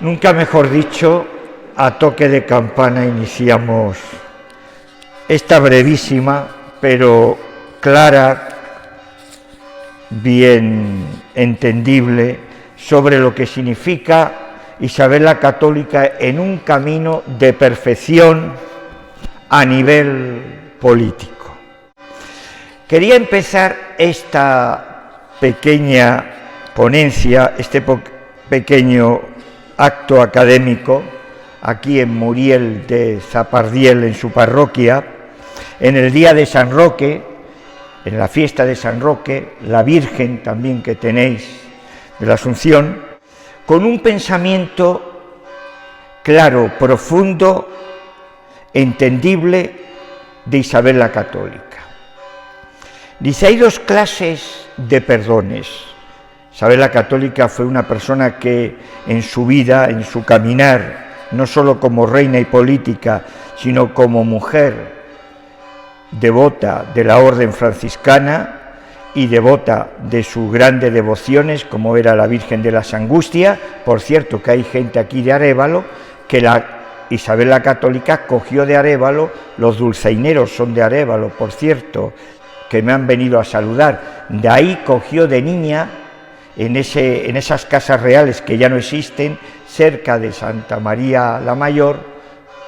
Nunca mejor dicho, a toque de campana iniciamos esta brevísima pero clara, bien entendible, sobre lo que significa Isabel la Católica en un camino de perfección a nivel político. Quería empezar esta pequeña ponencia, este pequeño acto académico, aquí en Muriel de Zapardiel, en su parroquia, en el día de San Roque, en la fiesta de San Roque, la Virgen también que tenéis de la Asunción, con un pensamiento claro, profundo, entendible de Isabel la Católica. Dice, hay dos clases de perdones. Isabel la Católica fue una persona que en su vida, en su caminar, no solo como reina y política, sino como mujer devota de la orden franciscana y devota de sus grandes devociones, como era la Virgen de las Angustias. Por cierto, que hay gente aquí de Arévalo, que Isabel la Católica cogió de Arévalo, los dulceineros son de Arévalo, por cierto, que me han venido a saludar. De ahí cogió de niña, en esas casas reales que ya no existen, cerca de Santa María la Mayor,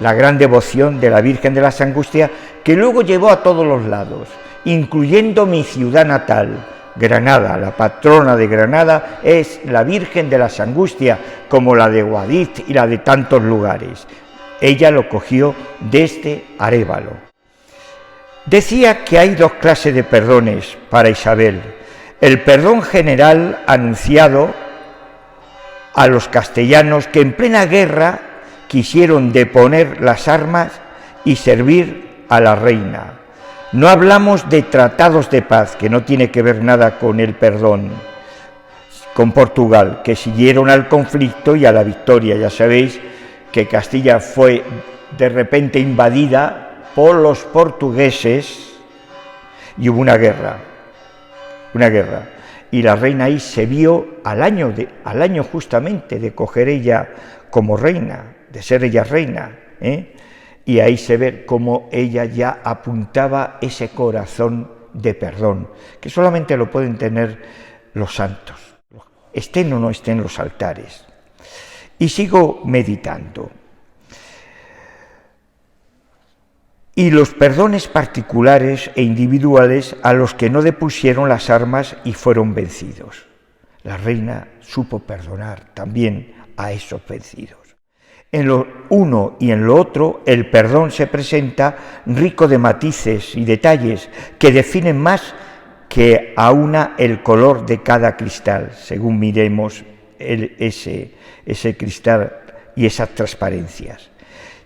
la gran devoción de la Virgen de las Angustias, que luego llevó a todos los lados, incluyendo mi ciudad natal, Granada. La patrona de Granada es la Virgen de las Angustias, como la de Guadix y la de tantos lugares. Ella lo cogió desde Arévalo. Decía que hay dos clases de perdones para Isabel. El perdón general anunciado a los castellanos que en plena guerra quisieron deponer las armas y servir a la reina. No hablamos de tratados de paz, que no tiene que ver nada con el perdón, con Portugal, que siguieron al conflicto y a la victoria. Ya sabéis que Castilla fue de repente invadida por los portugueses y hubo una guerra, y la reina ahí se vio al año justamente de coger ella como reina, de ser ella reina, y ahí se ve cómo ella ya apuntaba ese corazón de perdón, que solamente lo pueden tener los santos, estén o no estén los altares. Y sigo meditando. Y los perdones particulares e individuales a los que no depusieron las armas y fueron vencidos. La reina supo perdonar también a esos vencidos. En lo uno y en lo otro, el perdón se presenta rico de matices y detalles que definen más que a una el color de cada cristal, según miremos ese cristal y esas transparencias.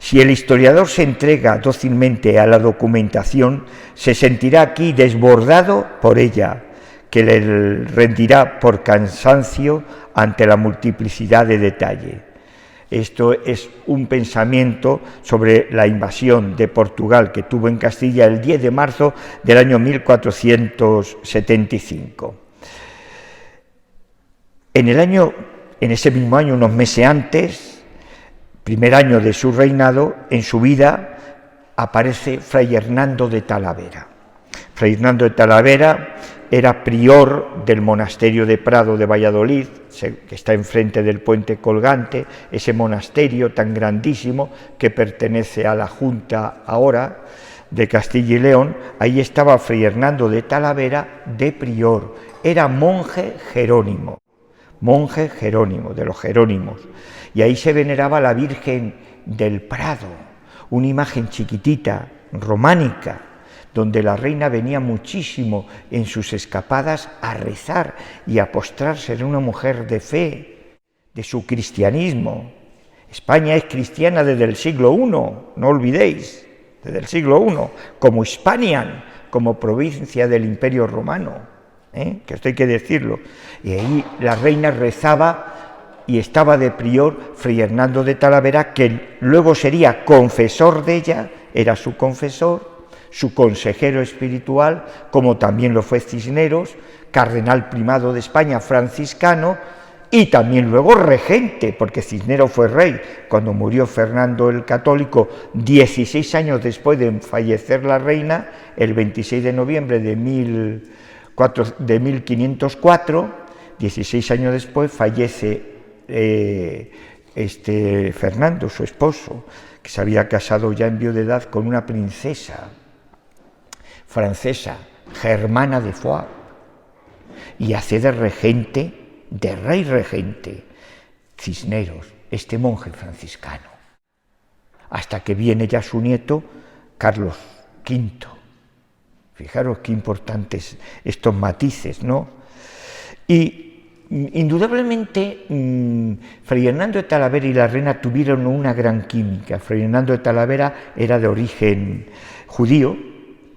Si el historiador se entrega dócilmente a la documentación, se sentirá aquí desbordado por ella, que le rendirá por cansancio ante la multiplicidad de detalle. Esto es un pensamiento sobre la invasión de Portugal que tuvo en Castilla el 10 de marzo del año 1475. En ese mismo año, unos meses antes, primer año de su reinado, en su vida aparece Fray Hernando de Talavera. Fray Hernando de Talavera era prior del monasterio de Prado de Valladolid, que está enfrente del puente colgante, ese monasterio tan grandísimo que pertenece a la Junta ahora de Castilla y León. Ahí estaba Fray Hernando de Talavera de prior, era monje jerónimo de los jerónimos, y ahí se veneraba la Virgen del Prado, una imagen chiquitita, románica, donde la reina venía muchísimo en sus escapadas a rezar y a postrarse. Era una mujer de fe, de su cristianismo. España es cristiana desde el siglo I, no olvidéis, desde el siglo I, como Hispanian, como provincia del Imperio Romano, que esto hay que decirlo. Y ahí la reina rezaba y estaba de prior Fray Hernando de Talavera, que luego sería confesor de ella, era su confesor, su consejero espiritual, como también lo fue Cisneros, cardenal primado de España franciscano, y también luego regente, porque Cisneros fue rey cuando murió Fernando el Católico, 16 años después de fallecer la reina, el 26 de noviembre de 1504, 16 años después fallece Fernando, su esposo, que se había casado ya en viudedad con una princesa francesa, Germana de Foix, y hace de regente, de rey regente, Cisneros, este monje franciscano, hasta que viene ya su nieto, Carlos V. Fijaros qué importantes estos matices, ¿no? Y indudablemente Fray Hernando de Talavera y la reina tuvieron una gran química. Fray Hernando de Talavera era de origen judío,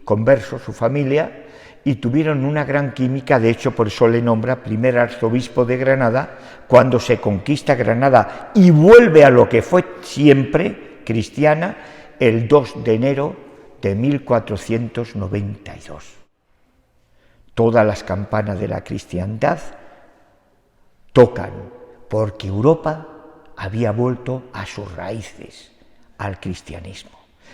converso, su familia, y tuvieron una gran química. De hecho, por eso le nombra primer arzobispo de Granada, cuando se conquista Granada y vuelve a lo que fue siempre cristiana, el 2 de enero de 1492. Todas las campanas de la cristiandad tocan, porque Europa había vuelto a sus raíces, al cristianismo.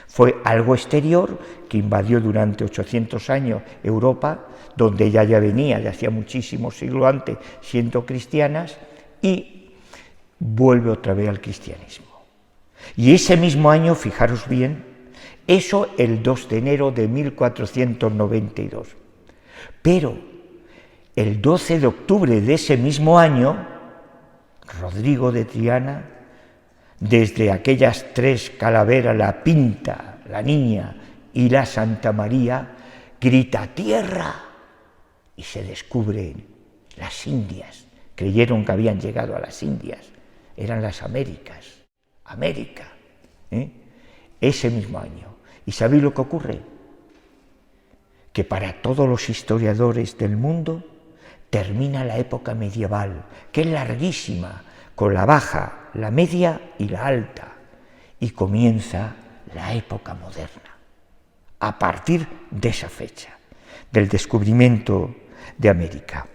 Fue algo exterior que invadió durante 800 años Europa, donde ella ya venía de hacía muchísimos siglos antes siendo cristianas, y vuelve otra vez al cristianismo. Y ese mismo año, fijaros bien, eso el 2 de enero de 1492. Pero el 12 de octubre de ese mismo año, Rodrigo de Triana, desde aquellas tres calaveras, la Pinta, la Niña y la Santa María, grita ¡tierra! Y se descubren las Indias. Creyeron que habían llegado a las Indias, eran las Américas, América, ese mismo año. ¿Y sabéis lo que ocurre? Que para todos los historiadores del mundo termina la época medieval, que es larguísima, con la baja, la media y la alta, y comienza la época moderna, a partir de esa fecha, del descubrimiento de América.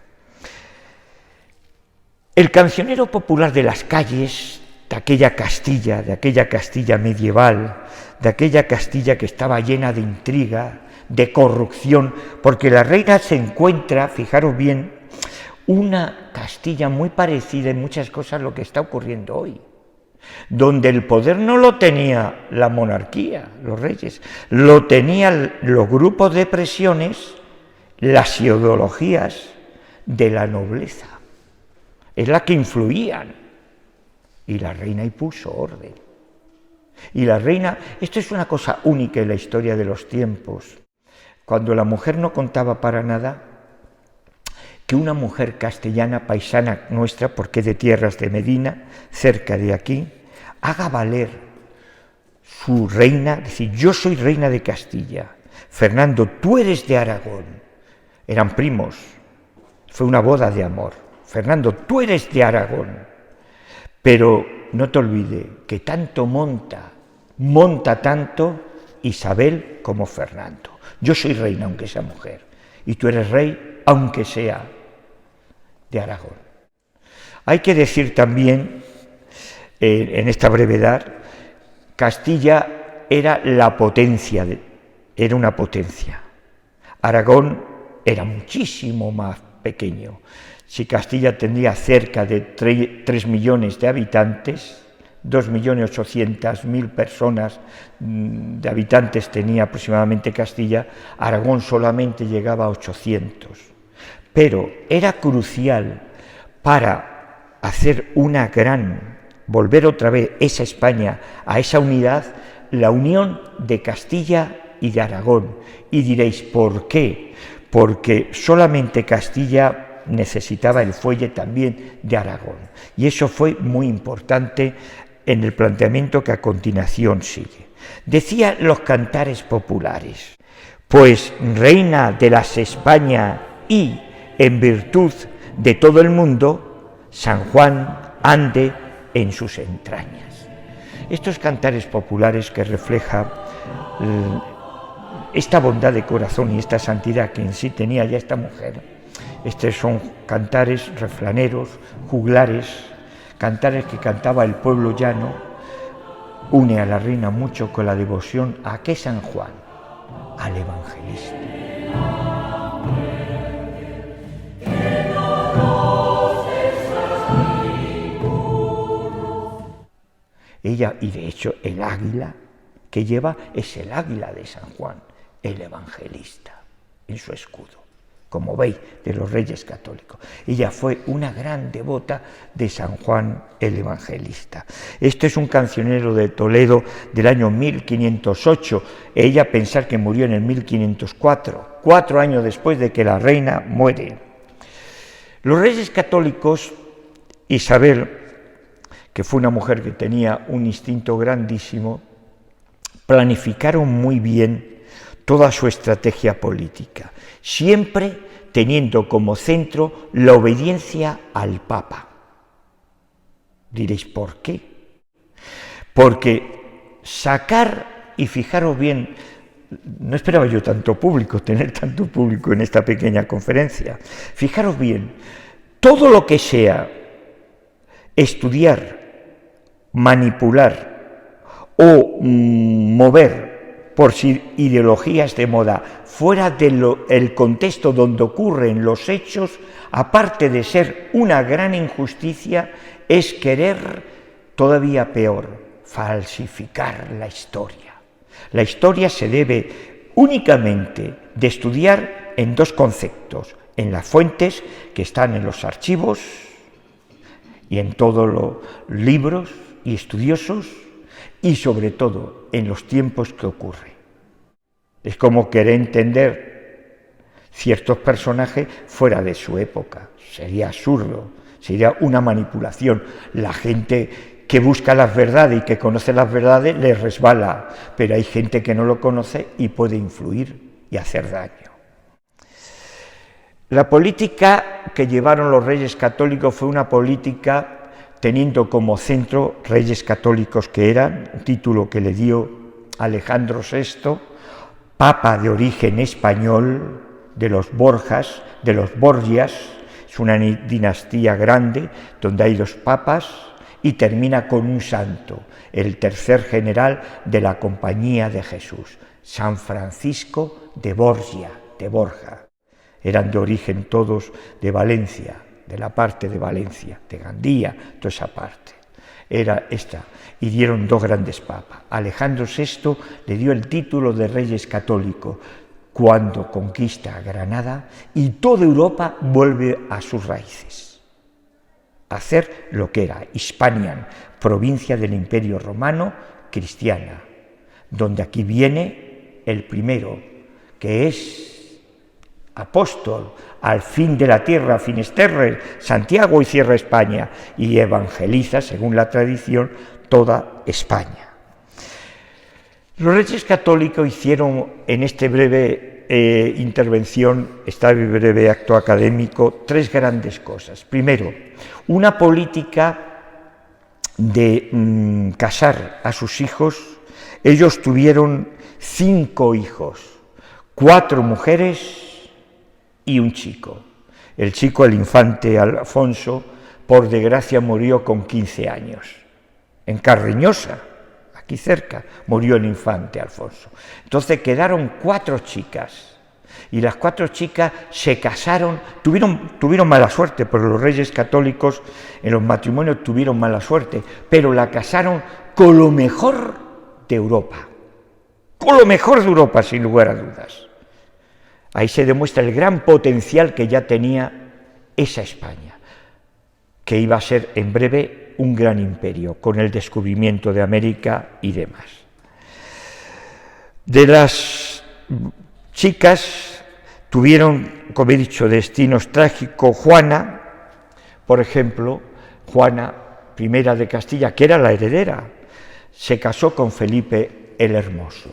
El cancionero popular de las calles, de aquella Castilla medieval, de aquella Castilla que estaba llena de intriga, de corrupción, porque la reina se encuentra, fijaros bien, una Castilla muy parecida en muchas cosas a lo que está ocurriendo hoy, donde el poder no lo tenía la monarquía, los reyes, lo tenían los grupos de presiones, las ideologías de la nobleza, es la que influían, y la reina impuso orden. Y la reina, esto es una cosa única en la historia de los tiempos, cuando la mujer no contaba para nada, que una mujer castellana, paisana nuestra, porque de tierras de Medina, cerca de aquí, haga valer su reina, decir, yo soy reina de Castilla, Fernando, tú eres de Aragón, eran primos, fue una boda de amor, Fernando, tú eres de Aragón, pero no te olvides que tanto monta tanto Isabel como Fernando, yo soy reina aunque sea mujer, y tú eres rey aunque sea de Aragón. Hay que decir también, en esta brevedad, Castilla era la potencia, era una potencia. Aragón era muchísimo más pequeño. Si Castilla tendría cerca de 3 millones de habitantes, 2.800.000 personas de habitantes tenía aproximadamente Castilla, Aragón solamente llegaba a 800. Pero era crucial para hacer volver otra vez esa España a esa unidad, la unión de Castilla y de Aragón. Y diréis, ¿por qué? Porque solamente Castilla necesitaba el fuelle también de Aragón. Y eso fue muy importante en el planteamiento que a continuación sigue. Decía los cantares populares, pues reina de las España y en virtud de todo el mundo, San Juan ande en sus entrañas. Estos cantares populares que reflejan esta bondad de corazón y esta santidad que en sí tenía ya esta mujer, Estos son cantares refraneros, juglares, cantares que cantaba el pueblo llano. Une a la reina mucho con la devoción a ¿qué San Juan? Al evangelista. Ella, y de hecho el águila que lleva es el águila de San Juan, el evangelista, en su escudo, como veis, de los reyes católicos. Ella fue una gran devota de San Juan el Evangelista. Este es un cancionero de Toledo del año 1508. Ella, pensar que murió en el 1504, 4 años después de que la reina muere. Los reyes católicos, Isabel, que fue una mujer que tenía un instinto grandísimo, planificaron muy bien toda su estrategia política, siempre teniendo como centro la obediencia al Papa. Diréis, ¿por qué? Porque sacar, y fijaros bien, no esperaba yo tanto público, tener tanto público en esta pequeña conferencia, fijaros bien, todo lo que sea estudiar, manipular o mover por ideologías de moda fuera del contexto donde ocurren los hechos, aparte de ser una gran injusticia, es querer, todavía peor, falsificar la historia. La historia se debe únicamente de estudiar en 2 conceptos, en las fuentes que están en los archivos y en todos los libros y estudiosos, y sobre todo en los tiempos que ocurre. Es como querer entender ciertos personajes fuera de su época. Sería absurdo, sería una manipulación. La gente que busca las verdades y que conoce las verdades les resbala, pero hay gente que no lo conoce y puede influir y hacer daño. La política que llevaron los reyes católicos fue una política teniendo como centro reyes católicos que eran, un título que le dio Alejandro VI, papa de origen español, de los Borjas, de los Borgias, es una dinastía grande donde hay 2 papas, y termina con un santo, el tercer general de la Compañía de Jesús, San Francisco de Borgia, de Borja. Eran de origen todos de Valencia, de la parte de Valencia, de Gandía, toda esa parte. Era esta, y dieron 2 grandes papas. Alejandro VI le dio el título de Reyes Católicos cuando conquista Granada y toda Europa vuelve a sus raíces. Hacer lo que era Hispania, provincia del Imperio Romano cristiana, donde aquí viene el primero, que es apóstol, al fin de la tierra, Finisterre, Santiago, y cierra España, y evangeliza, según la tradición, toda España. Los reyes católicos hicieron en esta breve intervención, este breve acto académico, 3 grandes cosas. Primero, una política de casar a sus hijos. Ellos tuvieron 5 hijos, 4 mujeres y un chico. El chico, el infante Alfonso, por desgracia murió con 15 años. En Carreñosa, aquí cerca, murió el infante Alfonso. Entonces quedaron 4 chicas, y las 4 chicas se casaron, tuvieron mala suerte, porque los reyes católicos en los matrimonios tuvieron mala suerte, pero la casaron con lo mejor de Europa, sin lugar a dudas. Ahí se demuestra el gran potencial que ya tenía esa España, que iba a ser en breve un gran imperio, con el descubrimiento de América y demás. De las chicas tuvieron, como he dicho, destinos trágicos. Juana, por ejemplo, Juana I de Castilla, que era la heredera, se casó con Felipe el Hermoso.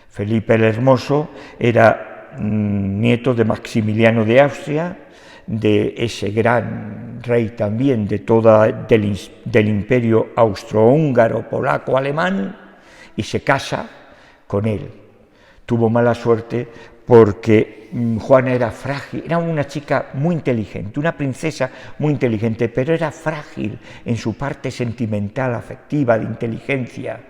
Felipe el Hermoso era nieto de Maximiliano de Austria, de ese gran rey también del imperio austrohúngaro, polaco, alemán, y se casa con él. Tuvo mala suerte porque Juana era frágil, era una chica muy inteligente, una princesa muy inteligente, pero era frágil en su parte sentimental, afectiva, de inteligencia.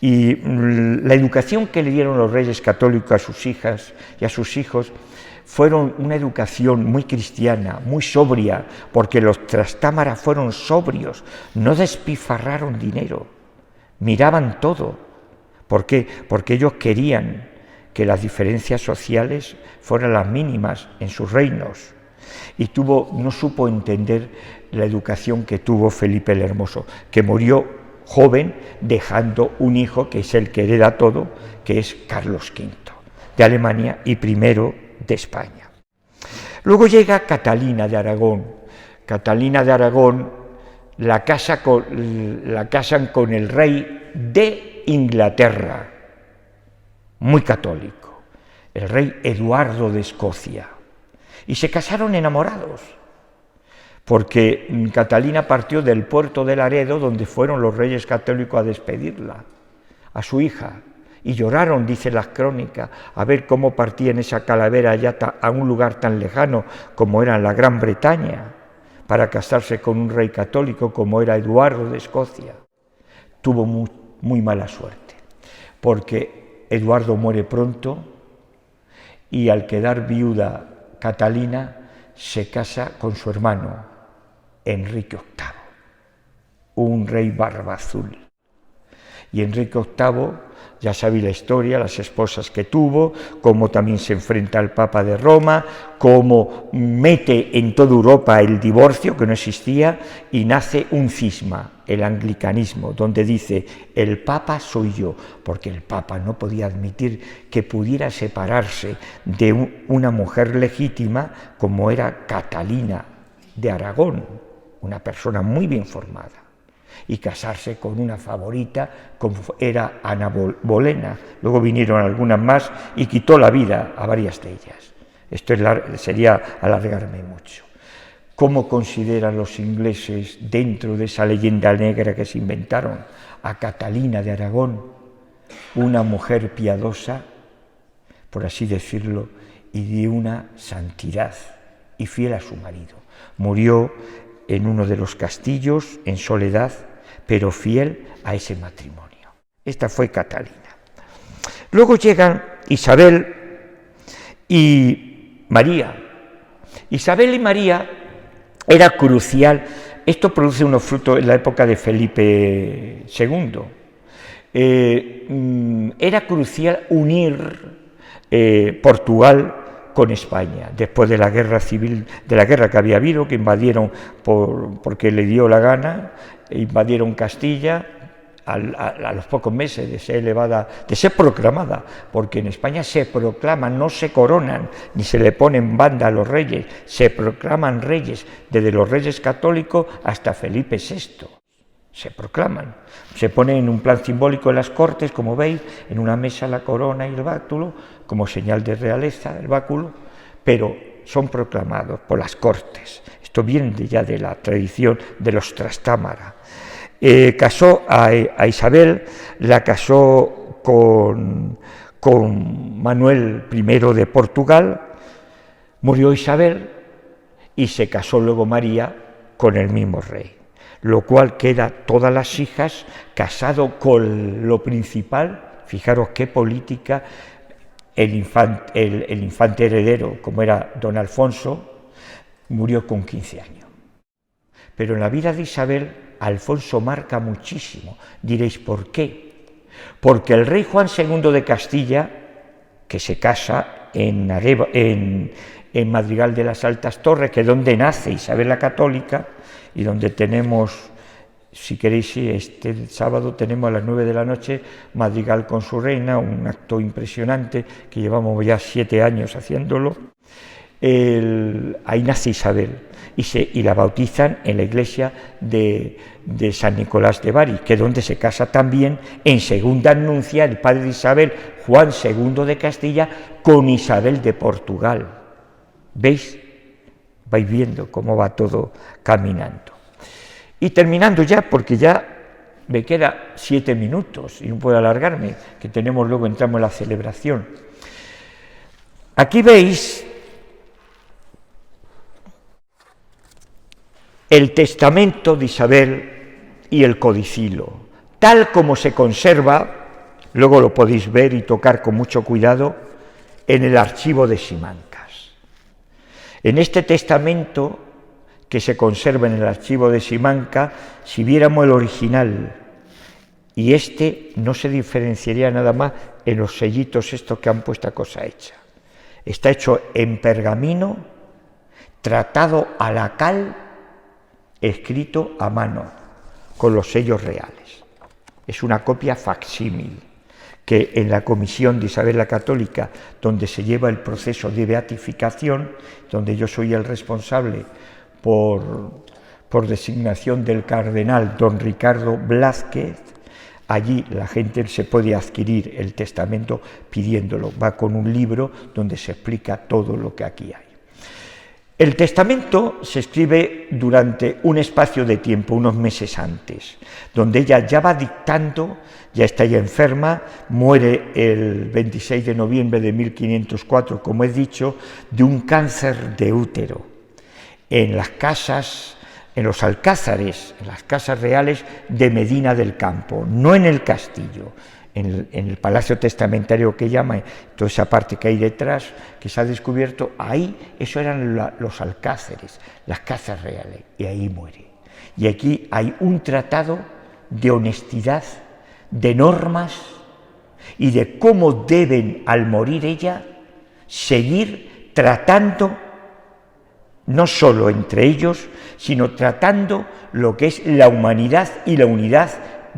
Y la educación que le dieron los reyes católicos a sus hijas y a sus hijos fueron una educación muy cristiana, muy sobria, porque los Trastámara fueron sobrios, no despifarraron dinero, miraban todo. ¿Por qué? Porque ellos querían que las diferencias sociales fueran las mínimas en sus reinos. Y no supo entender la educación que tuvo Felipe el Hermoso, que murió joven dejando un hijo que es el que hereda todo, que es Carlos V de Alemania y primero de España. Luego llega Catalina de Aragón. Catalina de Aragón la casan con el rey de Inglaterra, muy católico, el rey Eduardo de Escocia, y se casaron enamorados, porque Catalina partió del puerto de Laredo, donde fueron los reyes católicos a despedirla, a su hija, y lloraron, dicen las crónicas, a ver cómo partía en esa calavera allá a un lugar tan lejano como era la Gran Bretaña, para casarse con un rey católico como era Eduardo de Escocia. Tuvo muy mala suerte, porque Eduardo muere pronto y al quedar viuda Catalina se casa con su hermano Enrique VIII, un rey barba azul. Y Enrique VIII, ya sabéis la historia, las esposas que tuvo, cómo también se enfrenta al Papa de Roma, cómo mete en toda Europa el divorcio, que no existía, y nace un cisma, el anglicanismo, donde dice, el Papa soy yo, porque el Papa no podía admitir que pudiera separarse de una mujer legítima como era Catalina de Aragón, una persona muy bien formada, y casarse con una favorita como era Ana Bolena. Luego vinieron algunas más y quitó la vida a varias de ellas. Esto sería alargarme mucho. ¿Cómo consideran los ingleses, dentro de esa leyenda negra que se inventaron, a Catalina de Aragón, una mujer piadosa, por así decirlo, y de una santidad, y fiel a su marido? Murió en uno de los castillos, en soledad, pero fiel a ese matrimonio. Esta fue Catalina. Luego llegan Isabel y María. Isabel y María era crucial, esto produce unos frutos en la época de Felipe II. Era crucial unir Portugal con España, después de la guerra civil, de la guerra que había habido, que invadieron porque le dio la gana, invadieron Castilla a los pocos meses de ser proclamada, porque en España se proclaman, no se coronan, ni se le ponen banda a los reyes, se proclaman reyes, desde los reyes católicos hasta Felipe VI. Se proclaman, se ponen en un plan simbólico en las cortes, como veis, en una mesa la corona y el báculo, como señal de realeza, el báculo, pero son proclamados por las cortes. Esto viene ya de la tradición de los Trastámara. Casó a Isabel, la casó con Manuel I de Portugal, murió Isabel y se casó luego María con el mismo rey, lo cual queda todas las hijas casado con lo principal. Fijaros qué política. El infante heredero, como era don Alfonso, murió con 15 años. Pero en la vida de Isabel, Alfonso marca muchísimo. Diréis, ¿por qué? Porque el rey Juan II de Castilla, que se casa en Madrigal de las Altas Torres, que es donde nace Isabel la Católica, y donde tenemos, si queréis, este sábado tenemos a las 9 de la noche Madrigal con su reina, un acto impresionante que llevamos ya 7 años haciéndolo. Ahí nace Isabel y la bautizan en la iglesia de San Nicolás de Bari, que es donde se casa también en segunda nuncia el padre de Isabel, Juan II de Castilla, con Isabel de Portugal. ¿Veis? Vais viendo cómo va todo caminando. Y terminando ya, porque ya me queda 7 minutos y no puedo alargarme, que luego entramos en la celebración. Aquí veis el testamento de Isabel y el codicilo, tal como se conserva, luego lo podéis ver y tocar con mucho cuidado, en el archivo de Simancas. En este testamento que se conserva en el archivo de Simancas, si viéramos el original, y este no se diferenciaría nada más en los sellitos estos que han puesto a cosa hecha. Está hecho en pergamino, tratado a la cal, escrito a mano, con los sellos reales. Es una copia facsímil, que en la comisión de Isabel la Católica, donde se lleva el proceso de beatificación, donde yo soy el responsable por designación del cardenal don Ricardo Blázquez, allí la gente se puede adquirir el testamento pidiéndolo, va con un libro donde se explica todo lo que aquí hay. El testamento se escribe durante un espacio de tiempo, unos meses antes, donde ella ya va dictando, ya está ya enferma, muere el 26 de noviembre de 1504, como he dicho, de un cáncer de útero, en las casas, en los alcázares, en las casas reales de Medina del Campo, no en el castillo, en el palacio testamentario que llama, toda esa parte que hay detrás, que se ha descubierto, ahí, eso eran los alcázares, las casas reales, y ahí muere. Y aquí hay un tratado de honestidad, de normas, y de cómo deben, al morir ella, seguir tratando, no solo entre ellos, sino tratando lo que es la humanidad y la unidad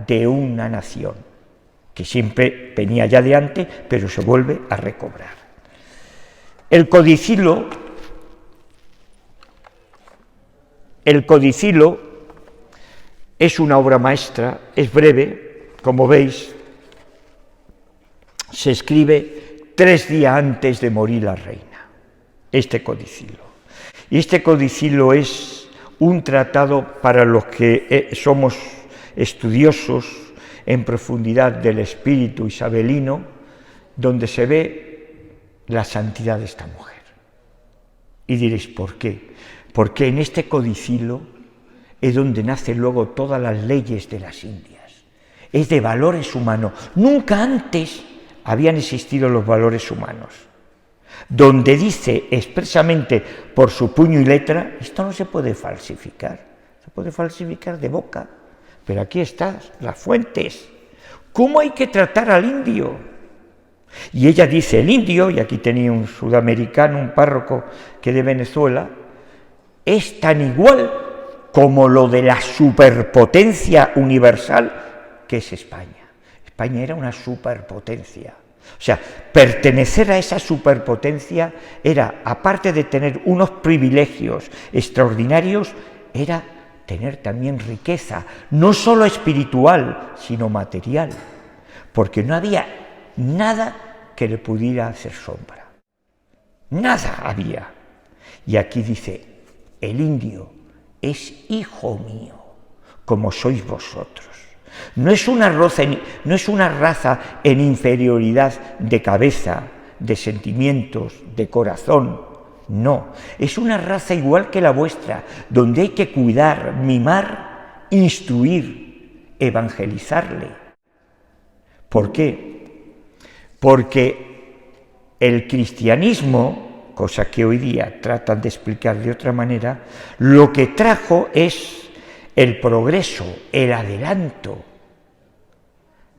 de una nación, que siempre venía ya de antes, pero se vuelve a recobrar. El codicilo es una obra maestra, es breve, como veis, se escribe 3 días antes de morir la reina, este codicilo. Y este codicilo es un tratado para los que somos estudiosos en profundidad del espíritu isabelino, donde se ve la santidad de esta mujer. Y diréis, ¿por qué? Porque en este codicilo es donde nacen luego todas las leyes de las Indias. Es de valores humanos. Nunca antes habían existido los valores humanos. Donde dice expresamente por su puño y letra, esto no se puede falsificar, se puede falsificar de boca, pero aquí están las fuentes. ¿Cómo hay que tratar al indio? Y ella dice, el indio, y aquí tenía un sudamericano, un párroco que de Venezuela, es tan igual como lo de la superpotencia universal que es España. España era una superpotencia. O sea, pertenecer a esa superpotencia era, aparte de tener unos privilegios extraordinarios, era tener también riqueza, no solo espiritual, sino material, porque no había nada que le pudiera hacer sombra. Nada había. Y aquí dice, el indio es hijo mío, como sois vosotros. No es una raza en inferioridad de cabeza, de sentimientos, de corazón, no. Es una raza igual que la vuestra, donde hay que cuidar, mimar, instruir, evangelizarle. ¿Por qué? Porque el cristianismo, cosa que hoy día tratan de explicar de otra manera, lo que trajo es el progreso, el adelanto.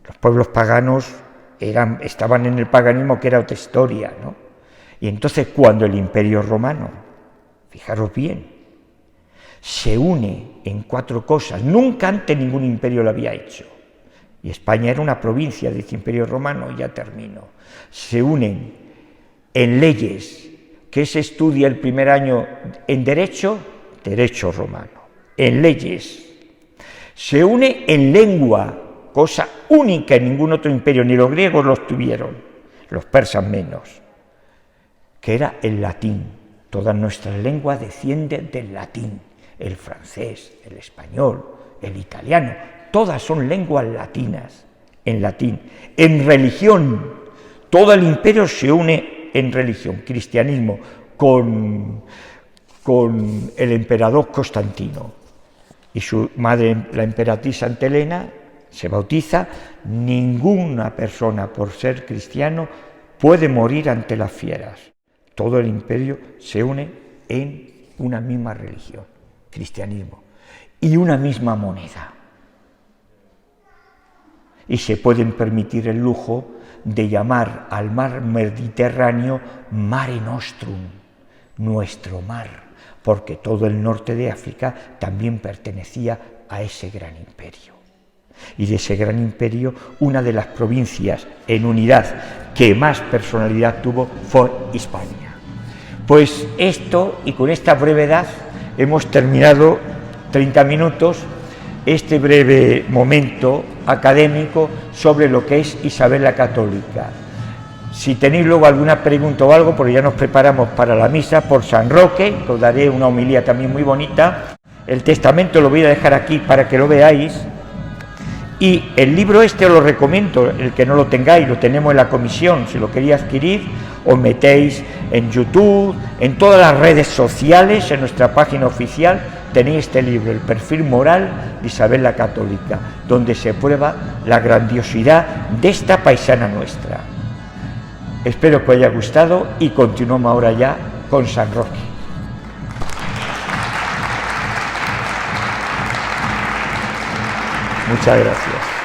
Los pueblos paganos estaban en el paganismo, que era otra historia, ¿no? Y entonces cuando el Imperio Romano, fijaros bien, se une en 4 cosas, nunca antes ningún imperio lo había hecho, y España era una provincia de este Imperio Romano, y ya termino, se unen en leyes, que se estudia el primer año en derecho romano, en leyes, se une en lengua, cosa única en ningún otro imperio, ni los griegos los tuvieron, los persas menos, que era el latín. Toda nuestra lengua desciende del latín, el francés, el español, el italiano, todas son lenguas latinas, en latín. En religión, todo el imperio se une en religión, cristianismo, con el emperador Constantino y su madre, la emperatriz Santa Elena, se bautiza. Ninguna persona, por ser cristiano, puede morir ante las fieras. Todo el imperio se une en una misma religión, cristianismo, y una misma moneda. Y se pueden permitir el lujo de llamar al mar Mediterráneo Mare Nostrum, nuestro mar, porque todo el norte de África también pertenecía a ese gran imperio. Y de ese gran imperio, una de las provincias en unidad que más personalidad tuvo fue Hispania. Pues esto, y con esta brevedad, hemos terminado 30 minutos, este breve momento académico sobre lo que es Isabel la Católica. Si tenéis luego alguna pregunta o algo, porque ya nos preparamos para la misa por San Roque, que os daré una homilía también muy bonita. El testamento lo voy a dejar aquí para que lo veáis. Y el libro este os lo recomiendo, el que no lo tengáis, lo tenemos en la comisión, si lo queréis adquirir, os metéis en YouTube, en todas las redes sociales, en nuestra página oficial, tenéis este libro, El perfil moral de Isabel la Católica, donde se prueba la grandiosidad de esta paisana nuestra. Espero que os haya gustado y continuamos ahora ya con San Roque. Muchas gracias.